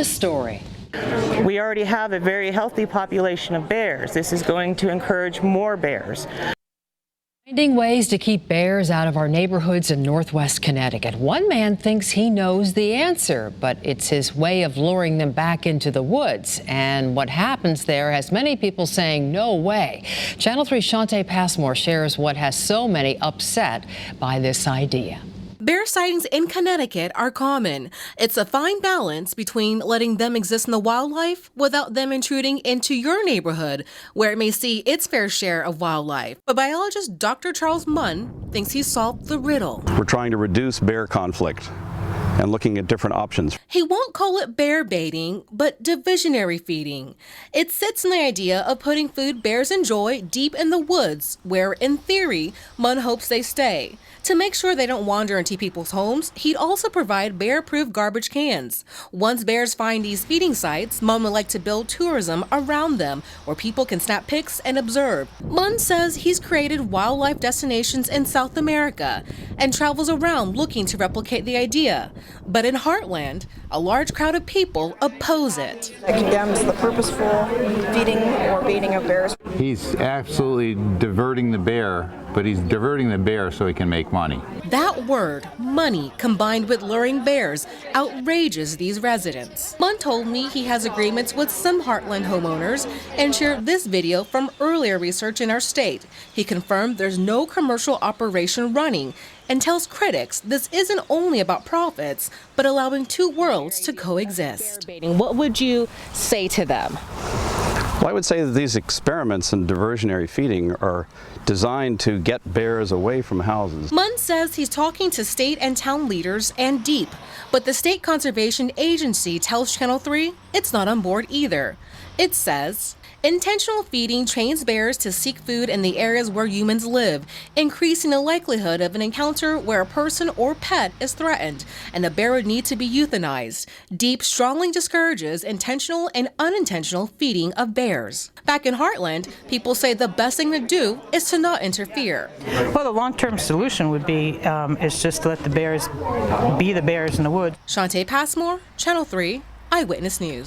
this story. We already have a very healthy population of bears. This is going to encourage more bears. Finding ways to keep bears out of our neighborhoods in Northwest Connecticut. One man thinks he knows the answer, but it's his way of luring them back into the woods. And what happens there has many people saying, no way. Channel 3's Shantae Passmore shares what has so many upset by this idea. Bear sightings in Connecticut are common. It's a fine balance between letting them exist in the wildlife without them intruding into your neighborhood, where it may see its fair share of wildlife. But biologist Dr. Charles Munn thinks he's solved the riddle. We're trying to reduce bear conflict and looking at different options. He won't call it bear baiting, but divisionary feeding. It sits in the idea of putting food bears enjoy deep in the woods, where, in theory, Munn hopes they stay. To make sure they don't wander into people's homes, he'd also provide bear-proof garbage cans. Once bears find these feeding sites, Munn would like to build tourism around them, where people can snap pics and observe. Munn says he's created wildlife destinations in South America and travels around looking to replicate the idea. But in Heartland, a large crowd of people oppose it. It condemns the purposeful feeding or baiting of bears. He's absolutely diverting the bear, but he's diverting the bear so he can make money. That word, money, combined with luring bears, outrages these residents. Munn told me he has agreements with some Heartland homeowners and shared this video from earlier research in our state. He confirmed there's no commercial operation running and tells critics this isn't only about profits, but allowing two worlds to coexist. What would you say to them? Well, I would say that these experiments in diversionary feeding are designed to get bears away from houses. Munn says he's talking to state and town leaders and deep, but the State Conservation Agency tells Channel 3 it's not on board either. It says, intentional feeding trains bears to seek food in the areas where humans live, increasing the likelihood of an encounter where a person or pet is threatened, and the bear would need to be euthanized. Deep strongly discourages intentional and unintentional feeding of bears. Back in Heartland, people say the best thing to do is to not interfere. Well, the long-term solution would be is just to let the bears be the bears in the woods. Shantae Passmore, Channel 3, Eyewitness News.